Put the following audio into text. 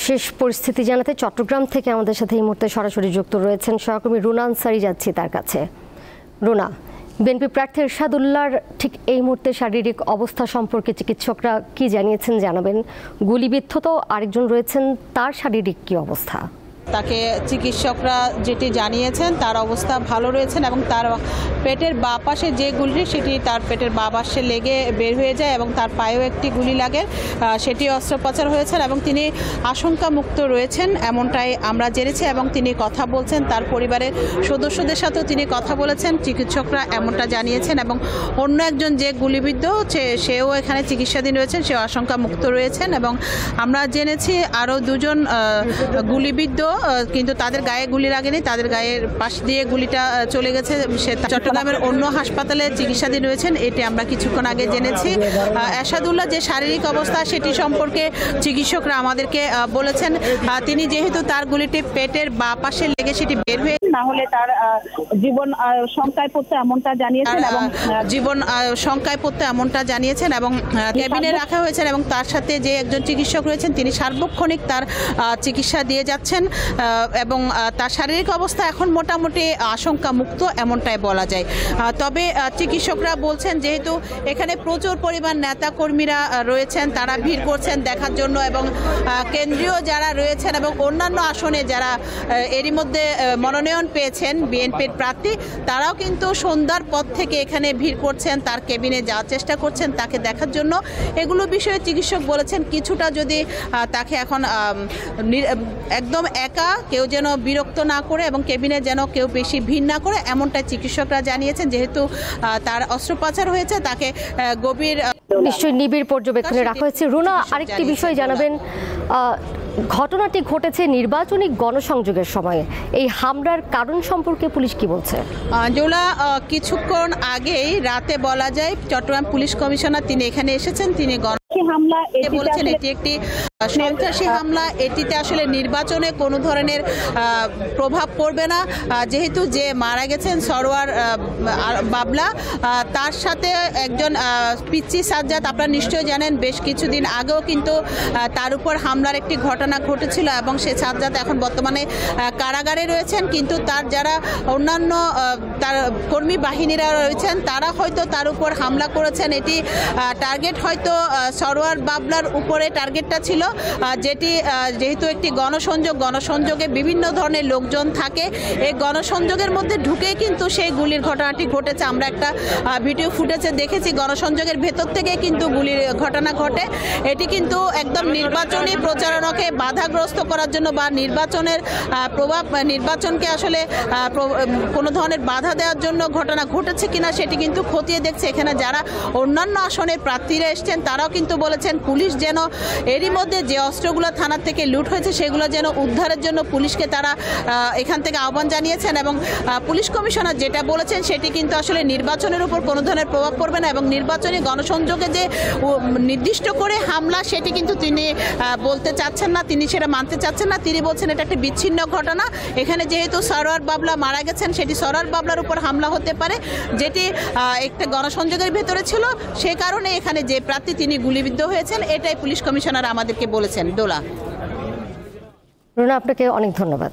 সর্বশেষ পরিস্থিতি জানাতে চট্টগ্রাম থেকে আমাদের সাথে এই মুহূর্তে সরাসরি যুক্ত রয়েছেন সহকর্মী রুনা আনসারী। যাচ্ছি তার কাছে। রুনা, বিএনপি প্রার্থী এরশাদুল্লাহর ঠিক এই মুহূর্তে শারীরিক অবস্থা সম্পর্কে চিকিৎসকরা কি জানিয়েছেন জানাবেন। গুলিবিদ্ধ তো আরেকজন রয়েছেন, তার শারীরিক কি অবস্থা? তাকে চিকিৎসকরা যেটি জানিয়েছেন তার অবস্থা ভালো রয়েছেন এবং তার পেটের বাঁ পাশে যে গুলিটি সেটি তার পেটের বাঁ পাশে লেগে বের হয়ে যায় এবং তার পায়েও একটি গুলি লাগে, সেটি অস্ত্রোপচার হয়েছেন এবং তিনি আশঙ্কামুক্ত রয়েছেন এমনটাই আমরা জেনেছি এবং তিনি কথা বলছেন, তার পরিবারের সদস্যদের সাথেও তিনি কথা বলেছেন, চিকিৎসকরা এমনটা জানিয়েছেন এবং অন্য একজন যে গুলিবিদ্ধ সেও এখানে চিকিৎসাধীন রয়েছেন, সেও আশঙ্কামুক্ত রয়েছেন এবং আমরা জেনেছি আরও দুজন গুলিবিদ্ধ, কিন্তু তাদের গায়ে গুলি লাগেনি, তাদের গায়ের পাশ দিয়ে গুলিটা চলে গেছে, সে চট্টগ্রামের অন্য হাসপাতালে চিকিৎসাধীন রয়েছেন, এটি আমরা কিছুক্ষণ আগে জেনেছি। এরশাদুল্লাহ যে শারীরিক অবস্থা সেটি সম্পর্কে চিকিৎসকরা আমাদেরকে বলেছেন, তিনি যেহেতু তার গুলিটি পেটের বাঁ পাশে লেগে সেটি বের হয়ে না হলে তার জীবন শঙ্কায় পড়তে এমনটা জানিয়েছেন এবং জীবন শঙ্কায় পড়তে এমনটা জানিয়েছেন এবং ক্যাবিনে রাখা হয়েছে এবং তার সাথে যে একজন চিকিৎসক রয়েছেন তিনি সার্বক্ষণিক তার চিকিৎসা দিয়ে যাচ্ছেন এবং তার শারীরিক অবস্থা এখন মোটামুটি আশঙ্কা মুক্ত এমনটাই বলা যায়। তবে চিকিৎসকরা বলছেন যেহেতু এখানে প্রচুর পরিমাণ নেতা কর্মীরা রয়েছেন, তারা ভিড় করছেন দেখার জন্য এবং কেন্দ্রীয় যারা রয়েছেন এবং অন্যান্য আসনে যারা এরই মধ্যে মনোনয়ন পেয়েছেন বিএনপির প্রার্থী, তারাও কিন্তু সন্ধ্যার পর থেকে এখানে ভিড় করছেন, তার কেবিনে যাওয়ার চেষ্টা করছেন তাকে দেখার জন্য। এগুলো বিষয়ে চিকিৎসক বলেছেন কিছুটা যদি তাকে এখন একদম একা কেউ যেন বিরক্ত না করে এবং কেবিনে যেন কেউ বেশি ভিড় না করে এমনটাই চিকিৎসকরা জানিয়েছেন। যেহেতু তার অস্ত্রোপচার হয়েছে তাকে গভীর নিশ্চয়ই নিবিড় পর্যবেক্ষণে রাখা হয়েছে। রুনা, আরেকটি বিষয় জানাবেন, ঘটনাটি ঘটেছে নির্বাচনী গণসংযোগের সময়ে, এই হামলার কারণ সম্পর্কে পুলিশ কি বলছে? জোলা, কিছুক্ষণ আগেই রাতে বলা যায় চট্টগ্রাম পুলিশ কমিশনার তিনি এখানে এসেছেন, তিনি হামলা বলেছেন এটি একটি সন্ত্রাসী হামলা, এটিতে আসলে নির্বাচনে কোনো ধরনের প্রভাব পড়বে না, যেহেতু যে মারা গেছেন সরওয়ার বাবলা, তার সাথে একজন পিচ্চি সাজ্জাদ, আপনারা নিশ্চয়ই জানেন বেশ কিছুদিন আগেও কিন্তু তার উপর হামলার একটি ঘটনা ঘটেছিল এবং সে সাজ্জাদ এখন বর্তমানে কারাগারে রয়েছেন, কিন্তু তার যারা অন্যান্য তার কর্মী বাহিনীরা রয়েছেন তারা হয়তো তার উপর হামলা করেছেন। এটি টার্গেট হয়তো সরওয়ার বাবলার উপরে টার্গেটটা ছিল, যেটি যেহেতু একটি গণসংযোগে বিভিন্ন ধরনের লোকজন থাকে, এই গণসংযোগের মধ্যে ঢুকে কিন্তু সেই গুলির ঘটনাটি ঘটেছে। আমরা একটা ভিডিও ফুটেজে দেখেছি গণসংযোগের ভেতর থেকে কিন্তু গুলির ঘটনা ঘটে। এটি কিন্তু একদম নির্বাচনী প্রচারণাকে বাধাগ্রস্ত করার জন্য বা নির্বাচনের প্রভাব, নির্বাচনকে আসলে কোনো ধরনের বাধা দেওয়ার জন্য ঘটনা ঘটেছে কিনা সেটি কিন্তু খতিয়ে দেখছে। এখানে যারা অন্যান্য আসনের প্রার্থীরা এসছেন তারাও কিন্তু বলেছেন পুলিশ যেন এরই মধ্যে যে অস্ত্রগুলো থানার থেকে লুট হয়েছে সেগুলো যেন উদ্ধারের জন্য পুলিশকে তারা এখান থেকে আহ্বান জানিয়েছেন এবং পুলিশ কমিশনার যেটা বলেছেন সেটি কিন্তু আসলে নির্বাচনের উপর কোনো ধরনের প্রভাব পড়বে না এবং নির্বাচনী গণসংযোগে যে নির্দিষ্ট করে হামলা সেটি কিন্তু তিনি বলতে চাচ্ছেন না, তিনি সেটা মানতে চাচ্ছেন না। তিনি বলছেন এটা একটি বিচ্ছিন্ন ঘটনা, এখানে যেহেতু সরওয়ার বাবলা মারা গেছেন সেটি সরওয়ার বাবলার উপর হামলা হতে পারে, যেটি একটা গণসংযোগের ভেতরে ছিল, সে কারণে এখানে যে প্রার্থী তিনি গুলিবিদ্ধ হয়েছেন, এটাই পুলিশ কমিশনার আমাদেরকে বলেছেন। ডোলা, রুনা, আপনাকে অনেক ধন্যবাদ।